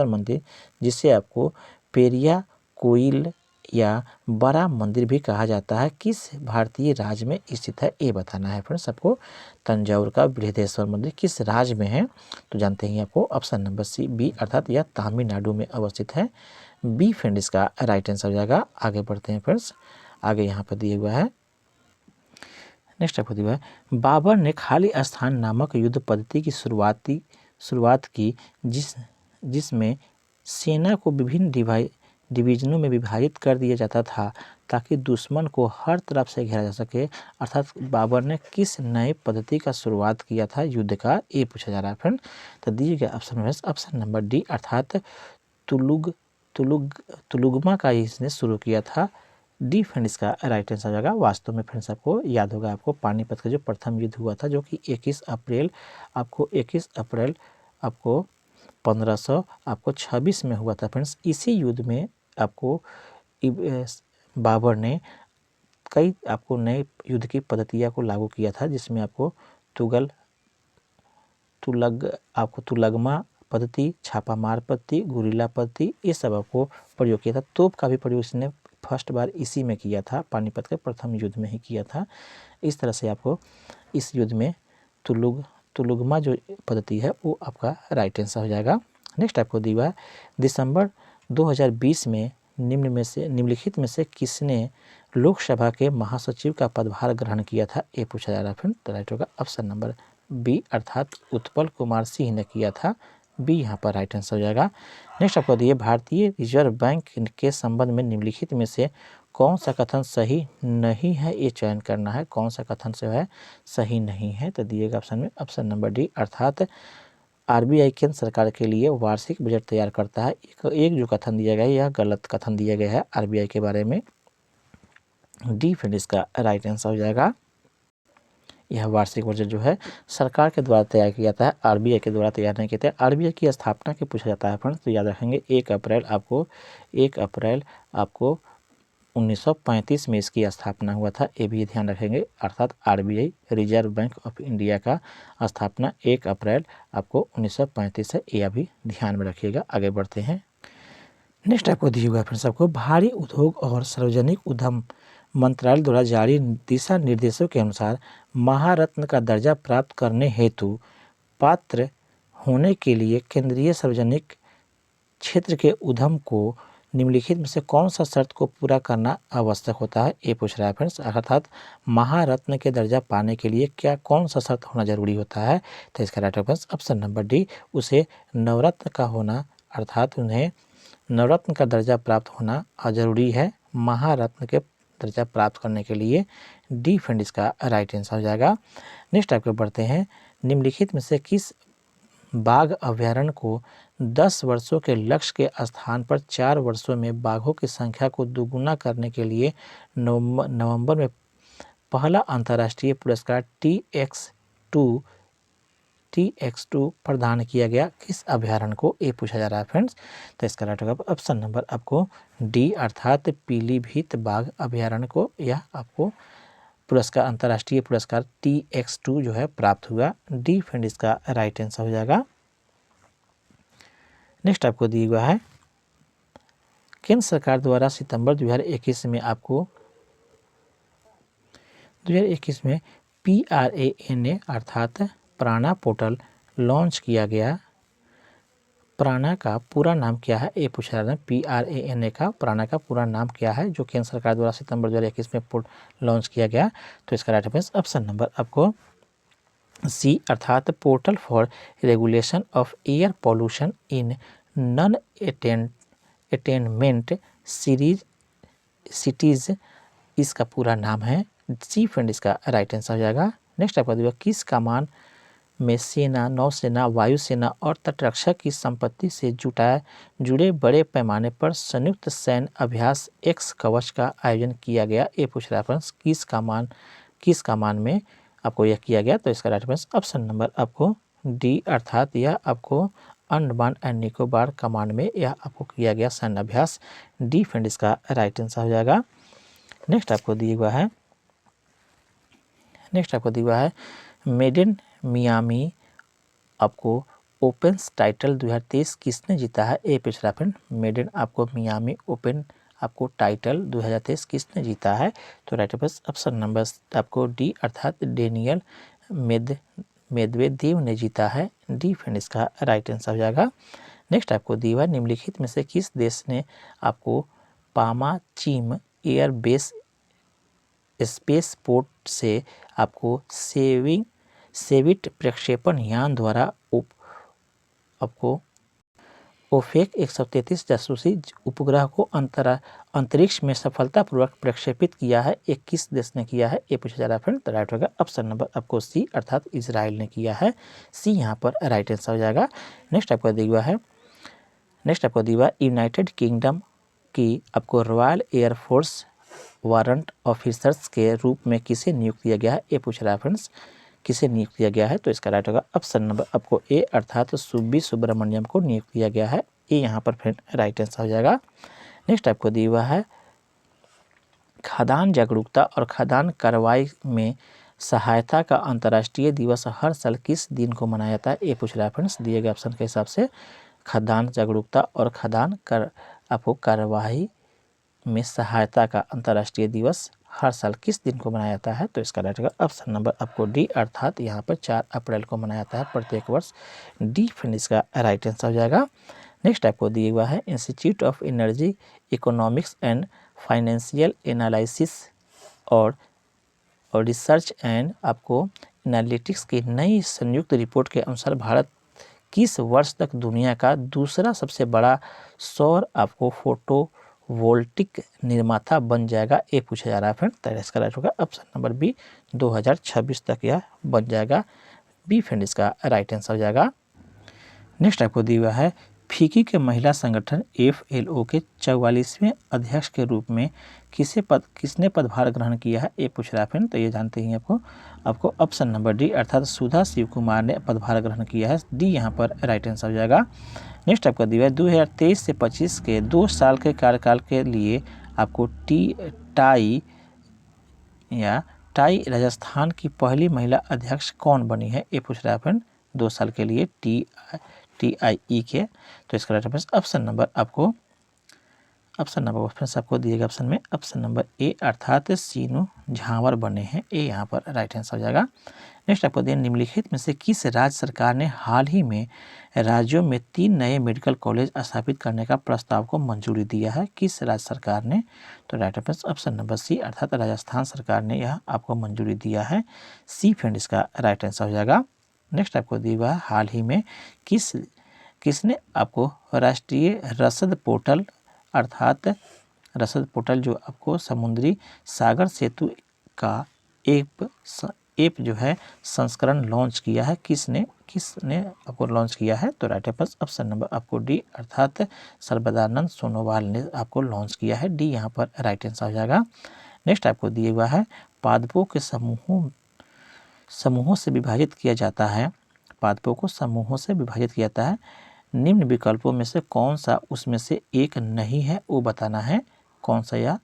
मंदिर जिसे आपको पेरिया कोइल या बड़ा मंदिर भी कहा जाता है, किस भारतीय राज्य में स्थित है, ये बताना है फ्रेंड्स आपको। तंजावुर का बृहदेश्वर मंदिर किस राज्य में है, तो जानते हैं आपको ऑप्शन नंबर सी, बी, अर्थात यह तमिलनाडु में अवस्थित है, बी फ्रेंड इसका राइट आंसर हो जाएगा। आगे बढ़ते हैं फ्रेंड्स, आगे यहाँ पर दिया हुआ है नेक्स्ट आपको दिया हुआ है बाबर ने खाली स्थान नामक युद्ध पद्धति की शुरुआत की जिसमें सेना को विभिन्न डिवीजनों में विभाजित कर दिया जाता था ताकि दुश्मन को हर तरफ से घेरा जा सके, अर्थात बाबर ने किस नए पद्धति का शुरुआत किया था युद्ध का, ये पूछा जा रहा है फ्रेंड। तो दिए गए ऑप्शन नंबर डी, अर्थात तुलुगमा का इसने शुरू किया था, डी फ्रेंड इसका राइट आंसर हो जाएगा। वास्तव में फ्रेंड्स आपको याद होगा आपको पानीपत का जो प्रथम युद्ध हुआ था, जो कि 21 अप्रैल आपको 1526 में हुआ था फ्रेंड्स। इसी युद्ध में आपको बाबर ने कई आपको नए युद्ध की पद्धतियाँ को लागू किया था, जिसमें आपको तुलगमा पद्धति, छापामार पद्धति, गुरिल्ला पद्धति, ये सब आपको प्रयोग किया था। तोप का भी प्रयोग इसने फर्स्ट बार इसी में किया था, पानीपत के प्रथम युद्ध में ही किया था। इस तरह से आपको इस युद्ध में तुलगमा जो पद्धति है वो आपका राइट आंसर हो जाएगा। नेक्स्ट आपको दिया है दिसंबर 2020 में निम्नलिखित में से किसने लोकसभा के महासचिव का पदभार ग्रहण किया था, ये पूछा जा रहा है फ्रेंड। तो राइट होगा ऑप्शन नंबर बी, अर्थात उत्पल कुमार सिंह ने किया था। बी यहाँ पर राइट आंसर हो जाएगा। नेक्स्ट आपको दिए भारतीय रिजर्व बैंक के संबंध में निम्नलिखित में से कौन सा कथन सही नहीं है, ये चयन करना है। कौन सा कथन से है सही नहीं है, तो दिएगा ऑप्शन में ऑप्शन नंबर डी, अर्थात आरबीआई केंद्र सरकार के लिए वार्षिक बजट तैयार करता है। एक जो कथन दिया गया है यह गलत कथन दिया गया है आरबीआई के बारे में। डी फ्रेंड इसका राइट आंसर हो जाएगा। यह वार्षिक बजट जो है सरकार के द्वारा तैयार किया जाता है, आरबीआई के द्वारा तैयार नहीं किया जाता है। आरबीआई की स्थापना की पूछा जाता है फ्रेंड्स, तो याद रखेंगे 1 अप्रैल आपको 1935 में इसकी स्थापना हुआ था, ये भी ध्यान रखेंगे। अर्थात RBI reserve bank of India का स्थापना 1 अप्रैल आपको 1935 है, यह भी ध्यान में रखिएगा। आगे बढ़ते हैं। नेक्स्ट आपको दिया हुआ फ्रेंड्स, आपको भारी उद्योग और सार्वजनिक उद्यम मंत्रालय द्वारा जारी दिशा निर्देशों के अनुसार महारत्न का दर्जा प्राप्त करने हेतु पात्र होने के लिए केंद्रीय सार्वजनिक क्षेत्र के उद्यम को निम्नलिखित में से कौन सा शर्त को पूरा करना आवश्यक होता है, ये पूछ रहा है फ्रेंड्स। अर्थात महारत्न के दर्जा पाने के लिए क्या कौन सा शर्त होना जरूरी होता है, तो इसका राइट ऑप्शन नंबर डी, उसे नवरत्न का होना, अर्थात उन्हें नवरत्न का दर्जा प्राप्त होना जरूरी है महारत्न के दर्जा प्राप्त करने के लिए। डी फ्रेंड इसका राइट आंसर हो जाएगा। नेक्स्ट आपको बढ़ते हैं। निम्नलिखित में से किस बाघ अभ्यारण्य को 10 वर्षों के लक्ष्य के स्थान पर 4 वर्षों में बाघों की संख्या को दोगुना करने के लिए नवंबर में पहला अंतर्राष्ट्रीय पुरस्कार TX2 प्रदान किया गया, किस अभ्यारण्य को, ये पूछा जा रहा है फ्रेंड्स। तो इसका राइट होगा ऑप्शन नंबर आपको डी, अर्थात पीलीभीत बाघ अभ्यारण्य को यह आपको पुरस्कार अंतर्राष्ट्रीय पुरस्कार TX2 जो है प्राप्त हुआ। डी फ्रेंड इसका राइट आंसर हो जाएगा। नेक्स्ट आपको दिया हुआ है केंद्र सरकार द्वारा सितंबर 2021 में आपको 2021 में PRANA अर्थात प्राणा पोर्टल लॉन्च किया गया। प्राणा का पूरा नाम क्या है, ये पूछा जा रहा है। PRANA का प्राणा का पूरा नाम क्या है, जो केंद्र सरकार द्वारा सितंबर 2021 में लॉन्च किया गया। तो इसका राइट ऑप्शन नंबर आपको सी, अर्थात portal for regulation of air pollution in non attainment cities, इसका पूरा नाम है। सी फ्रेंड इसका राइट आंसर हो जाएगा। नेक्स्ट आपका दिया किस कमान में सेना, नौसेना, वायुसेना और तटरक्षक की संपत्ति से जुड़े बड़े पैमाने पर संयुक्त सैन्य अभ्यास एक्स कवच का आयोजन किया गया, ये पूछ रहा है फ्रेंड्स। किस कमान में आपको यह किया गया, तो इसका राइट ऑप्शन नंबर आपको डी, अर्थात यह आपको अंडमान एंड निकोबार कमान में यह आपको किया गया सैन्य अभ्यास। डी फ्रेंड इसका राइट आंसर हो जाएगा। नेक्स्ट आपको दिया हुआ है मेड इन मियामी आपको ओपन टाइटल 2023 किसने जीता है, ये पूछ रहा है फ्रेंड। मेड इन आपको मियामी ओपन आपको टाइटल 2023 किसने जीता है, तो राइट ऑप्शन नंबर आपको डी, अर्थात डेनियल मेदवेदेव ने जीता है। डी फ्रेंड इसका राइट आंसर हो जाएगा। नेक्स्ट आपको दिया निम्नलिखित में से किस देश ने आपको पामाचीम एयर बेस स्पेस पोर्ट से आपको सेविट प्रक्षेपण यान द्वारा आपको ओफेक 133 जासूसी उपग्रह को अंतरिक्ष में सफलतापूर्वक प्रक्षेपित किया है, ये किस देश ने किया है, ये पूछा जा रहा है फ्रेंड। तो राइट होगा ऑप्शन नंबर आपको सी, अर्थात इजराइल ने किया है। सी यहाँ पर राइट आंसर हो जाएगा। नेक्स्ट आपको दिया है यूनाइटेड किंगडम की आपको रॉयल एयरफोर्स वारंट ऑफिसर्स के रूप में किसे नियुक्त किया गया है, ये पूछ रहा है फ्रेंड्स। किसे नियुक्त किया गया है, तो इसका राइट होगा ऑप्शन नंबर आपको ए, अर्थात सुब्बी सुब्रमण्यम को नियुक्त किया गया है, ये यहाँ पर फ्रेंड राइट आंसर हो जाएगा। नेक्स्ट आपको दिया हुआ है खाद्यान्न जागरूकता और खाद्यान्न कार्रवाई में सहायता का अंतर्राष्ट्रीय दिवस हर साल किस दिन को मनाया जाता है, ये पूछ रहा है फ्रेंड्स। दिए गए ऑप्शन के हिसाब से खाद्यान्न जागरूकता और खाद्यान्न आपको कार्रवाई में सहायता का अंतर्राष्ट्रीय दिवस हर साल किस दिन को मनाया जाता है, तो इसका राइट होगा ऑप्शन नंबर आपको डी, अर्थात यहाँ पर 4 अप्रैल को मनाया जाता है प्रत्येक वर्ष। डी फ्रेंड इसका राइट आंसर हो जाएगा। नेक्स्ट आपको दिया हुआ है institute of energy economics and financial analysis और रिसर्च एंड आपको एनालिटिक्स की नई संयुक्त रिपोर्ट के अनुसार भारत किस वर्ष तक दुनिया का दूसरा सबसे बड़ा सौर आपको फोटोवोल्टिक निर्माता बन जाएगा, ये पूछा जा रहा है फ्रेंड। तो इसका राइट होगा ऑप्शन नंबर बी, 2026 तक यह बन जाएगा। बी फ्रेंड इसका राइट आंसर हो जाएगा। नेक्स्ट आपको दिया हुआ है फीकी के महिला संगठन FLO के 44वें अध्यक्ष के रूप में किसने पदभार ग्रहण किया है, ये पूछ रहा है फ्रेंड। तो ये जानते ही आपको ऑप्शन नंबर डी, अर्थात सुधा शिव कुमार ने पदभार ग्रहण किया है। डी यहाँ पर राइट आंसर हो जाएगा। नेक्स्ट आपको दिया है 2023 से 25 के 2 साल के कार्यकाल के लिए आपको टाई राजस्थान की पहली महिला अध्यक्ष कौन बनी है, ये पूछ रहा है फ्रेंड। 2 साल के लिए TIE के, तो इसका राइट आंसर ऑप्शन नंबर आपको दिएगा ऑप्शन में ऑप्शन नंबर ए, अर्थात सीनू झांवर बने हैं, ये यहाँ पर राइट आंसर हो जाएगा। नेक्स्ट आपको दिया निम्नलिखित में से किस राज्य सरकार ने हाल ही में राज्यों में 3 नए मेडिकल कॉलेज स्थापित करने का प्रस्ताव को मंजूरी दिया है, किस राज्य सरकार ने, तो right answer option number C, अर्थात राजस्थान सरकार ने यह आपको मंजूरी दिया है। सी फ्रेंड इसका राइट आंसर हो जाएगा। नेक्स्ट आपको दिया हुआ हाल ही में किसने आपको राष्ट्रीय रसद पोर्टल, अर्थात रसद पोर्टल जो आपको समुद्री सागर सेतु का ऐप जो है संस्करण लॉन्च किया है, किसने आपको लॉन्च किया है, तो राइट आंसर ऑप्शन नंबर आपको डी, अर्थात सर्वदानंद सोनोवाल ने आपको लॉन्च किया है। डी यहाँ पर राइट आंसर हो जाएगा। नेक्स्ट आपको दिया हुआ है पादपों के समूहों से विभाजित किया जाता है, पादपों को समूहों से विभाजित किया जाता है, निम्न विकल्पों में से कौन सा उसमें से एक नहीं है, वो बताना है कौन सा यह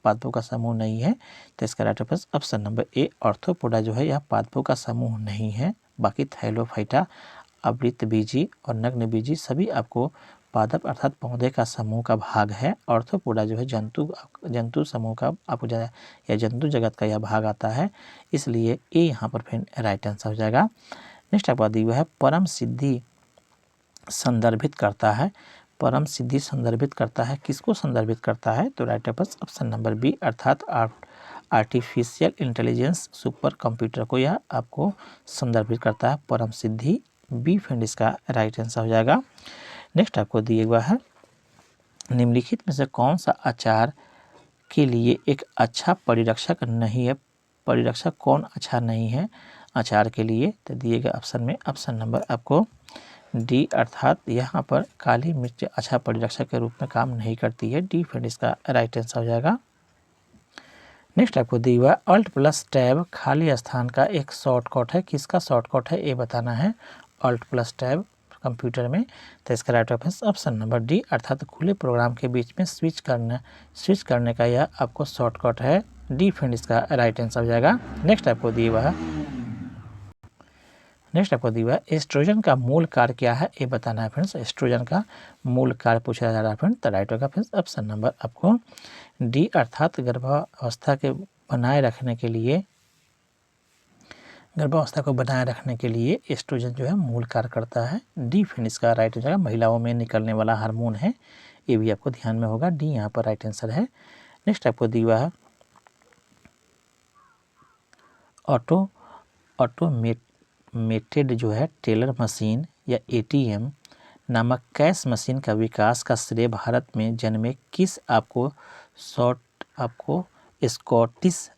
पादपों का समूह नहीं है, तो इसका right answer option number A, arthropoda जो है यह पादपों का समूह नहीं है। बाकी थैलोफाइटा, आवृतबीजी और नग्नबीजी सभी आपको पादप अर्थात पौधे का समूह का भाग है। ऑर्थोपोडा जो है जंतु समूह का आपको या जंतु जगत का यह भाग आता है, इसलिए ए यहाँ पर फिर राइट आंसर हो जाएगा। नेक्स्ट आपका दिया हुआ है परम सिद्धि संदर्भित करता है, परम सिद्धि संदर्भित करता है, किसको संदर्भित करता है, तो right answer option number B, अर्थात आर्टिफिशियल इंटेलिजेंस सुपर कंप्यूटर को यह आपको संदर्भित करता है परम सिद्धि। बी फ्रेंड इसका राइट आंसर हो जाएगा। नेक्स्ट आपको दिया हुआ है निम्नलिखित में से कौन सा आचार के लिए एक अच्छा परिरक्षक नहीं है, परिरक्षक कौन अच्छा नहीं है आचार के लिए, तो दिए गए ऑप्शन में ऑप्शन नंबर आपको डी, अर्थात यहाँ पर काली मिर्च अच्छा परिरक्षक के रूप में काम नहीं करती है। डी फ्रेंड इसका राइट आंसर हो जाएगा। नेक्स्ट आपको दिया हुआ अल्ट प्लस टैब खाली स्थान का एक शॉर्टकट है, किसका शॉर्टकट है ये बताना है, अल्ट प्लस टैब कंप्यूटर में, तो इसका right answer option number D, अर्थात खुले प्रोग्राम के बीच में स्विच करने का यह आपको शॉर्टकट है। डी फ्रेंड इसका राइट आंसर हो जाएगा। नेक्स्ट आपको दिया हुआ एस्ट्रोजन का मूल कार्य क्या है, ये बताना है फ्रेंड्स। एस्ट्रोजन का मूल कार्य पूछा जा रहा है फ्रेंड्स, तो राइट होगा फ्रेंड्स ऑप्शन नंबर आपको डी, अर्थात गर्भावस्था को बनाए रखने के लिए एस्ट्रोजन जो है मूल कार्य करता है। डी फ्रेंड इसका राइट हो जाएगा। महिलाओं में निकलने वाला हार्मोन है, ये भी आपको ध्यान में होगा। डी यहाँ पर राइट आंसर है। नेक्स्ट आपको दिया है ऑटोमेटेड जो है टेलर मशीन या ATM नामक कैश मशीन का विकास का श्रेय भारत में जन्मे किस आपको स्कॉटिश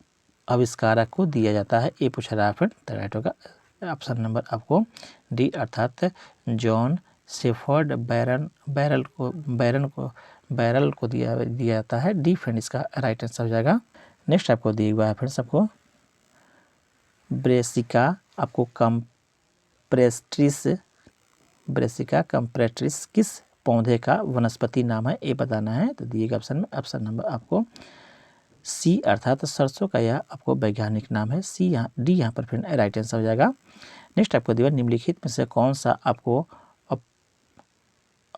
आविष्कारक को दिया जाता है, ये पूछा रहा है फ्रेंड, तो राइट होगा ऑप्शन नंबर आपको डी, अर्थात जॉन शेफर्ड बैरल को दिया जाता है। डी फ्रेंड इसका राइट आंसर हो जाएगा। नेक्स्ट आपको दिया हुआ है फ्रेंड्स आपको ब्रेसिका कंप्रेट्रिस किस पौधे का वनस्पति नाम है, ये बताना है, तो दिए गए ऑप्शन में ऑप्शन नंबर आपको सी अर्थात सरसों का यह आपको वैज्ञानिक नाम है। सी यहाँ डी यहाँ पर फिर राइट आंसर हो जाएगा। नेक्स्ट आपको दिया निम्नलिखित में से कौन सा आपको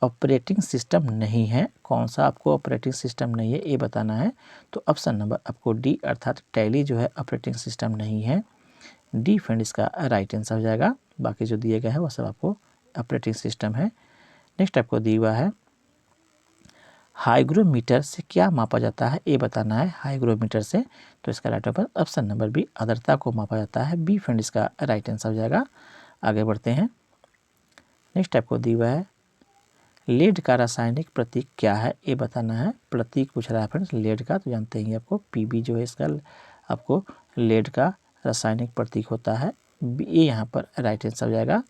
ऑपरेटिंग सिस्टम नहीं है, कौन सा आपको ऑपरेटिंग सिस्टम नहीं है ये बताना है। तो ऑप्शन नंबर आपको डी अर्थात टैली जो है ऑपरेटिंग सिस्टम नहीं है। डी फ्रेंड इसका राइट आंसर हो जाएगा। बाकी जो दिए गए हैं वह सब आपको ऑपरेटिंग सिस्टम है। नेक्स्ट आपको दिया हुआ है हाइग्रोमीटर से क्या मापा जाता है ये बताना है। हाइग्रोमीटर से तो इसका right answer option number B आर्द्रता को मापा जाता है। बी फ्रेंड इसका राइट आंसर हो जाएगा। आगे बढ़ते हैं। नेक्स्ट आपको दिया हुआ है लेड का रासायनिक प्रतीक क्या है ये बताना है। प्रतीक पूछ रहा है फ्रेंड्स लेड का, तो जानते हैं आपको पीबी जो है इसका आपको लेड का रासायनिक प्रतीक होता है। ये यहाँ पर राइट आंसर हो जाएगा।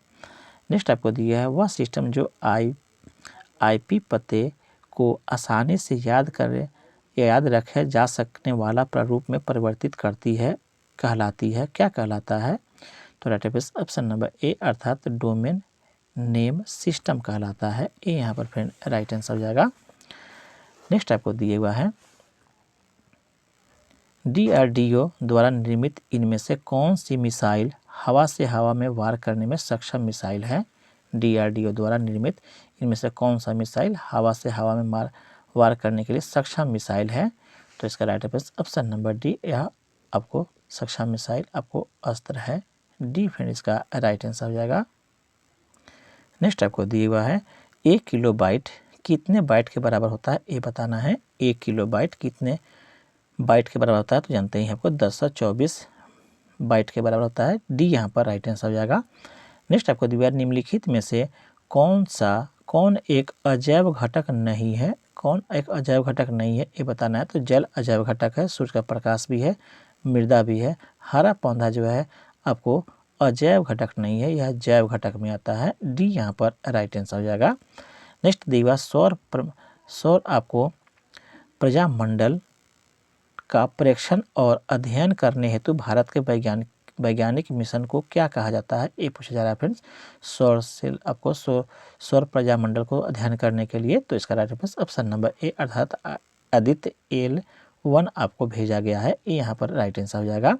नेक्स्ट आपको दिया है वह सिस्टम जो आईपी पते को आसानी से याद रखे जा सकने वाला प्रारूप में परिवर्तित करती है कहलाती है, क्या कहलाता है। तो right answer option number A अर्थात डोमेन नेम सिस्टम कहलाता है। ये यहाँ पर फ्रेंड राइट आंसर हो जाएगा। नेक्स्ट आपको दिया हुआ है डीआरडीओ द्वारा निर्मित इनमें से कौन सी मिसाइल हवा से हवा में वार करने में सक्षम मिसाइल है। डीआरडीओ द्वारा निर्मित इनमें से कौन सा मिसाइल हवा से हवा में वार करने के लिए सक्षम मिसाइल है। तो इसका right answer option number D, यह आपको सक्षम मिसाइल आपको अस्त्र है। डी फ्रेंड इसका राइट आंसर हो जाएगा। नेक्स्ट आपको दिया हुआ है 1 किलोबाइट कितने बाइट के बराबर होता है ये बताना है। 1 किलोबाइट कितने बाइट के बराबर होता है, तो जानते ही आपको 1024 बाइट के बराबर होता है। डी यहाँ पर राइट आंसर हो जाएगा। नेक्स्ट आपको दिया निम्नलिखित में से कौन एक अजैव घटक नहीं है, कौन एक अजैव घटक नहीं है ये बताना है। तो जल अजैव घटक है, सूर्य का प्रकाश भी है, मृदा भी है। हरा पौधा जो है आपको अजैव घटक नहीं है, यह जैव घटक में आता है। डी यहाँ पर राइट आंसर हो जाएगा। नेक्स्ट दिया सौर आपको प्रजामंडल का प्रेक्षण और अध्ययन करने हेतु भारत के वैज्ञानिक मिशन को क्या कहा जाता है ये पूछा जा रहा है फ्रेंड्स। सौर प्रजामंडल को अध्ययन करने के लिए, तो इसका right answer option number A अर्थात आदित्य L1 आपको भेजा गया है। ये यहाँ पर राइट आंसर हो जाएगा।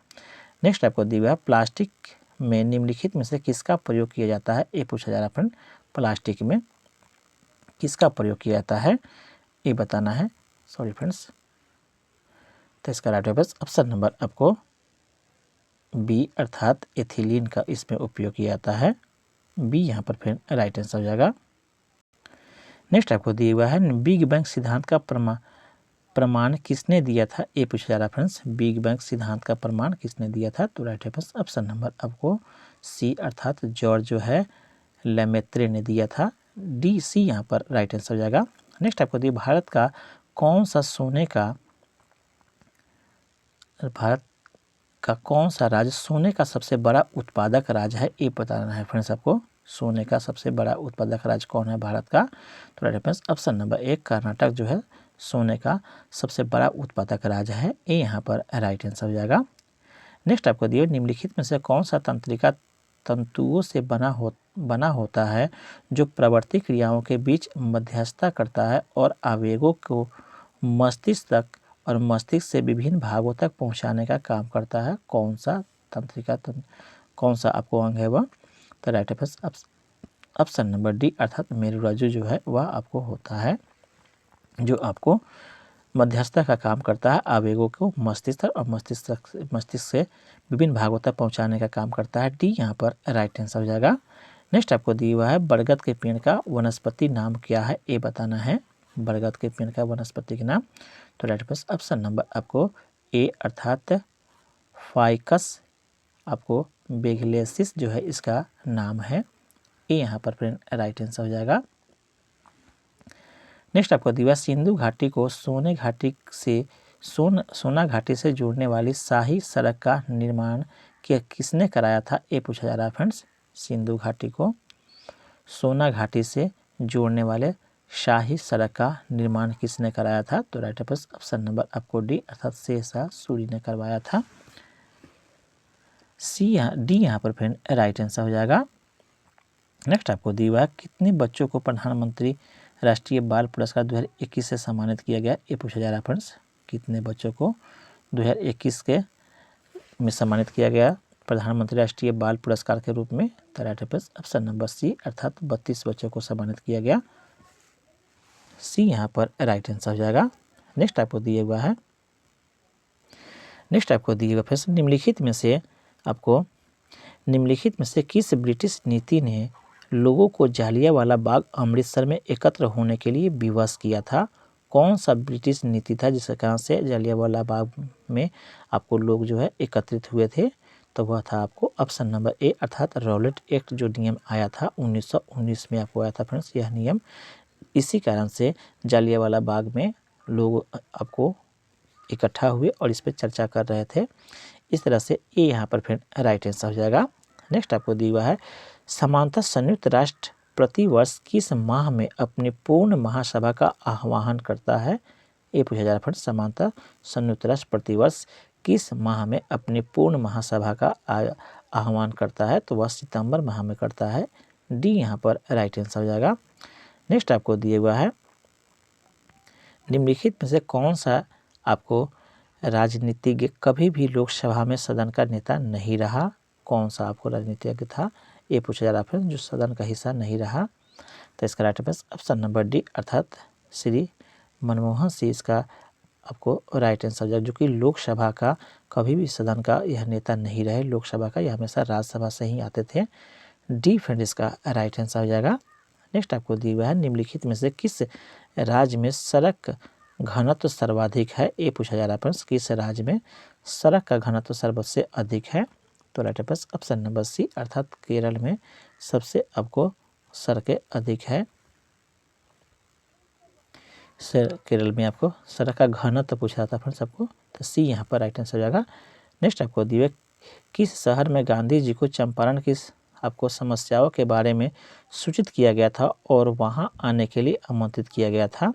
नेक्स्ट आपको दिया है प्लास्टिक में निम्नलिखित में से किसका प्रयोग किया जाता है ये पूछा जा रहा है फ्रेंड। प्लास्टिक में किसका प्रयोग किया जाता है ये बताना है। सॉरी फ्रेंड्स, तो इसका राइट आंसर ऑप्शन नंबर आपको बी अर्थात एथिलीन का इसमें उपयोग किया जाता है। बी यहाँ पर फिर राइट आंसर हो जाएगा। नेक्स्ट आपको दिया हुआ है बिग बैंग सिद्धांत का प्रमाण किसने दिया था ये पूछा जा रहा है फ्रेंड्स। बिग बैंग सिद्धांत का प्रमाण किसने दिया था, तो राइट आंसर ऑप्शन नंबर आपको सी अर्थात जॉर्ज जो है लेमेत्रे ने दिया था। डी सी यहाँ पर राइट आंसर हो जाएगा। नेक्स्ट आपको दिया भारत का कौन सा राज्य सोने का सबसे बड़ा उत्पादक राज्य है ये बताना है फ्रेंड्स आपको। सोने का सबसे बड़ा उत्पादक राज्य कौन है भारत का, तो राइट आंसर ऑप्शन नंबर एक कर्नाटक जो है सोने का सबसे बड़ा उत्पादक राज्य है। ये यहाँ पर राइट आंसर हो जाएगा। नेक्स्ट आपको दिए निम्नलिखित में से कौन सा तंत्रिका तंतुओं से बना होता है जो प्रवृत्ति क्रियाओं के बीच मध्यस्थता करता है और आवेगों को मस्तिष्क तक और मस्तिष्क से विभिन्न भागों तक पहुंचाने का काम करता है। कौन सा कौन सा आपको अंग है वह, तो right answer option number D अर्थात मेरुरज्जु जो है वह आपको होता है, जो आपको मध्यस्थता का काम करता है, आवेगों को मस्तिष्क तक और मस्तिष्क से विभिन्न भागों तक पहुंचाने का काम करता है। डी यहाँ पर राइट आंसर हो जाएगा। नेक्स्ट आपको दिया हुआ है बरगद के पेड़ का वनस्पति नाम क्या है ये बताना है। बरगद के पेड़ का वनस्पति का नाम, तो राइट आंसर ऑप्शन नंबर आपको ए अर्थात फाइकस आपको बेगलेसिस जो है इसका नाम है। ये यहाँ पर फ्रेंड राइट आंसर हो जाएगा। नेक्स्ट आपको दिया सिंधु घाटी को सोना घाटी से जोड़ने वाली शाही सड़क का निर्माण किसने कराया था ये पूछा जा रहा है फ्रेंड्स। सिंधु घाटी को सोना घाटी से जोड़ने वाले शाही सड़क का निर्माण किसने कराया था, तो राइट आंसर ऑप्शन नंबर आपको डी अर्थात शेरशाह सूरी ने करवाया था। डी यहाँ पर फिर राइट आंसर हो जाएगा। नेक्स्ट आपको दिया हुआ है कितने बच्चों को प्रधानमंत्री राष्ट्रीय बाल पुरस्कार 2021 से सम्मानित किया गया ये पूछा जा रहा है फ्रेंड्स। कितने बच्चों को 2021 के में सम्मानित किया गया प्रधानमंत्री राष्ट्रीय बाल पुरस्कार के रूप में। तो राइट ऑप्शन नंबर सी अर्थात 32 बच्चों को सम्मानित किया गया। सी यहाँ पर राइट आंसर हो जाएगा। नेक्स्ट आपको दिया हुआ है, नेक्स्ट आपको दिया हुआ प्रश्न, निम्नलिखित में से किस ब्रिटिश नीति ने लोगों को जालियांवाला बाग अमृतसर में एकत्र होने के लिए विवश किया था? कौन सा ब्रिटिश नीति था जिसके कारण से जालियांवाला बाग में आपको लोग जो है एकत्रित हुए थे? तो वह था आपको ऑप्शन नंबर ए अर्थात रॉलेट एक्ट जो नियम आया था 1919 में आपको आया था फ्रेंड्स यह नियम। इसी कारण से जालियांवाला बाग में लोग आपको इकट्ठा हुए और इस पर चर्चा कर रहे थे। इस तरह से ये यहाँ पर फिर राइट आंसर हो जाएगा। नेक्स्ट आपको दिया हुआ है, समानतः संयुक्त राष्ट्र प्रतिवर्ष किस माह में अपनी पूर्ण महासभा का आह्वान करता है? ये पूछा जा रहा है फ्रेंड्स, समानतः संयुक्त राष्ट्र प्रतिवर्ष किस माह में अपनी पूर्ण महासभा का आह्वान करता है? तो वह सितंबर माह में करता है। डी यहाँ पर राइट आंसर हो जाएगा। नेक्स्ट आपको दिया हुआ है, निम्नलिखित में से कौन सा आपको राजनीतिज्ञ कभी भी लोकसभा में सदन का नेता नहीं रहा? कौन सा आपको राजनीतिज्ञ था ये पूछा जा रहा है जो सदन का हिस्सा नहीं रहा? तो इसका राइट ऑप्शन नंबर डी अर्थात श्री मनमोहन सिंह इसका आपको राइट आंसर जाएगा, जो कि लोकसभा का कभी भी सदन का यह नेता नहीं रहे लोकसभा का, यह हमेशा राज्यसभा से ही आते थे। डी फ्रेंड इसका राइट आंसर हो जाएगा। नेक्स्ट आपको दिया हुआ है, निम्नलिखित में से किस राज्य में सड़क घनत्व सर्वाधिक है? ये पूछा जा रहा है फ्रेंड्स, किस राज्य में सड़क का घनत्व सबसे अधिक है? तो राइट ऑप्शन नंबर सी अर्थात केरल में सबसे आपको सड़कें अधिक है। केरल में आपको सड़क का घनत्व पूछा जाता है फ्रेंड्स आपको, तो सी यहाँ पर राइट आंसर हो जाएगा। नेक्स्ट आपको दिए किस शहर में गांधी जी को चंपारण की आपको समस्याओं के बारे में सूचित किया गया था और वहां आने के लिए आमंत्रित किया गया था?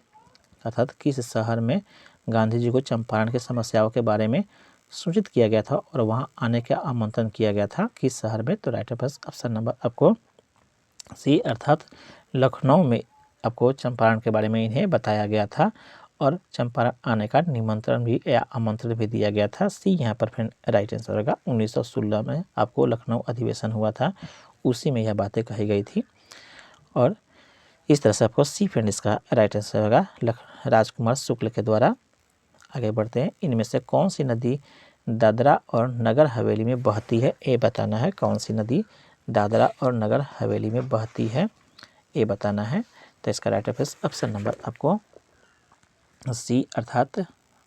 अर्थात किस शहर में गांधी जी को चंपारण की समस्याओं के बारे में सूचित किया गया था और वहां आने का आमंत्रण किया गया था, किस शहर में? तो राइट ऑप्शन नंबर आपको सी अर्थात लखनऊ में आपको चंपारण के बारे में इन्हें बताया गया था और चंपारण आने का निमंत्रण भी या आमंत्रण भी दिया गया था। सी यहाँ पर फिर राइट आंसर होगा। 1916 में आपको लखनऊ अधिवेशन हुआ था, उसी में यह बातें कही गई थी और इस तरह से आपको सी फ्रेंड इसका राइट आंसर होगा राजकुमार शुक्ल के द्वारा। आगे बढ़ते हैं, इनमें से कौन सी नदी दादरा और नगर हवेली में बहती है? ये बताना है कौन सी नदी दादरा और नगर हवेली में बहती है, ये बताना है। तो इसका राइट ऑप्शन नंबर आपको सी अर्थात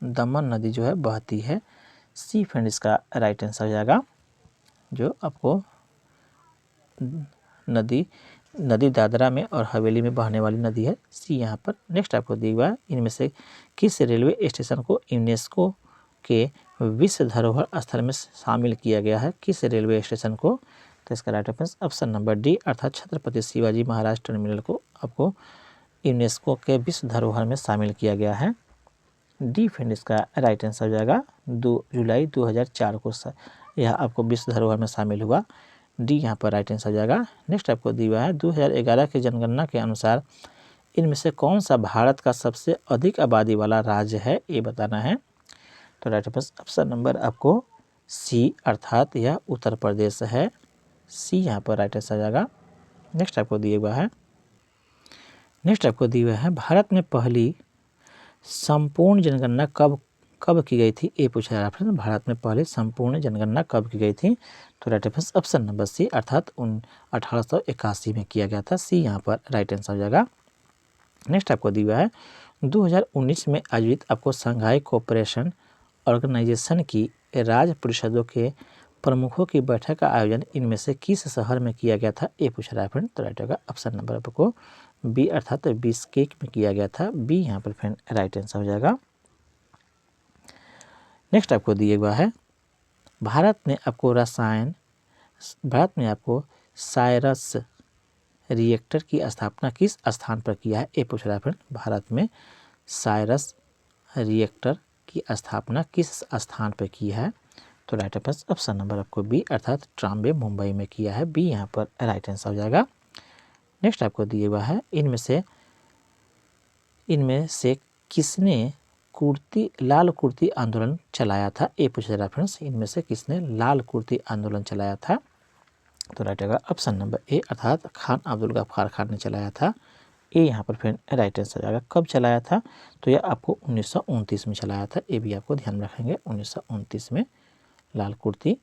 दमन नदी जो है बहती है। सी फ्रेंड इसका राइट आंसर हो जाएगा। जो आपको नदी दादरा में और हवेली में बहने वाली नदी है, सी यहाँ पर। नेक्स्ट आपको दिया हुआ है, इनमें से किस रेलवे स्टेशन को यूनेस्को के विश्व धरोहर स्थल में शामिल किया गया है? किस रेलवे स्टेशन को? तो इसका राइट ऑप्शन नंबर डी अर्थात छत्रपति शिवाजी महाराज टर्मिनल को आपको यूनेस्को के विश्व धरोहर में शामिल किया गया है। डी फ्रेंड इसका राइट आंसर हो जाएगा। 2 जुलाई 2004 को यह आपको विश्व धरोहर में शामिल हुआ। डी यहाँ पर राइट आंसर हो जाएगा। नेक्स्ट आपको दिया हुआ है, 2011 की जनगणना के अनुसार इनमें से कौन सा भारत का सबसे अधिक आबादी वाला राज्य है? ये बताना है। तो राइट ऑप्शन नंबर आपको सी अर्थात यह उत्तर प्रदेश है। सी यहाँ पर राइट आंसर आ जाएगा। नेक्स्ट आपको दिया हुआ है, भारत में पहली संपूर्ण जनगणना कब की गई थी? ये पूछा जा रहा है। भारत में पहले संपूर्ण जनगणना कब की गई थी? तो राइट ऑप्शन नंबर सी अर्थात 1881 में किया गया था। सी यहाँ पर राइट आंसर हो जाएगा। नेक्स्ट आपको दिया है, 2019 में आयोजित आपको शंघाई कोऑपरेशन ऑर्गेनाइजेशन की राज्य परिषदों के प्रमुखों की बैठक का आयोजन इनमें से किस शहर में किया गया था? ये पूछ रहा है फ्रेंड। तो राइट होगा ऑप्शन नंबर आपको बी अर्थात बिश्केक में किया गया था। बी यहाँ पर फ्रेंड राइट आंसर हो जाएगा। नेक्स्ट आपको दिया हुआ है, भारत में आपको साइरस रिएक्टर की स्थापना किस स्थान पर किया है? ये पूछ रहा है फ्रेंड। भारत में साइरस रिएक्टर की स्थापना किस स्थान पर की है? तो राइट ऑप्शन नंबर आपको बी अर्थात ट्राम्बे मुंबई में किया है। बी यहाँ पर राइट आंसर हो जाएगा। नेक्स्ट आपको दिया हुआ है, इनमें से किसने लाल कुर्ती आंदोलन चलाया था? ये पूछा जा रहा है फ्रेंड्स, इनमें से किसने लाल कुर्ती आंदोलन चलाया था? तो राइट होगा ऑप्शन नंबर ए, अर्थात खान अब्दुल गफ्फार खान ने चलाया था। ये यहाँ पर फिर राइट आंसर आएगा। कब चलाया था? तो यह आपको 1929 में चलाया था। ये भी आपको ध्यान में रखेंगे, 1929 में लाल कुर्ती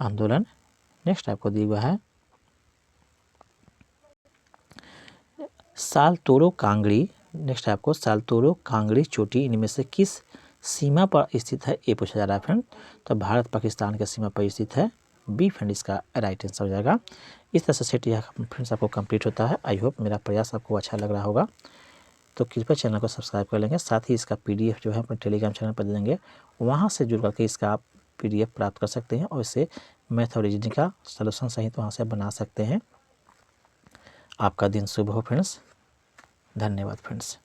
आंदोलन। नेक्स्ट आपको दिया हुआ है सालतोरो कांगड़ी। नेक्स्ट है आपको सालतोरो कांगड़ी चोटी इनमें से किस सीमा पर स्थित है? ये पूछा जा रहा है फ्रेंड। तो भारत पाकिस्तान के सीमा पर स्थित है। बी फ्रेंड इसका राइट आंसर हो जाएगा। इस तरह से सेट यह फ्रेंड्स आपको कंप्लीट होता है। आई होप मेरा प्रयास आपको अच्छा लग रहा होगा। तो कृपया चैनल को सब्सक्राइब कर लेंगे, साथ ही इसका पीडीएफ जो है अपने टेलीग्राम चैनल पर दे देंगे, वहाँ से जुड़ करके इसका आप पीडीएफ प्राप्त कर सकते हैं और इससे मैथ और रीजनिंग का सलूशन सहित वहाँ से बना सकते हैं। आपका दिन शुभ हो फ्रेंड्स। धन्यवाद फ्रेंड्स।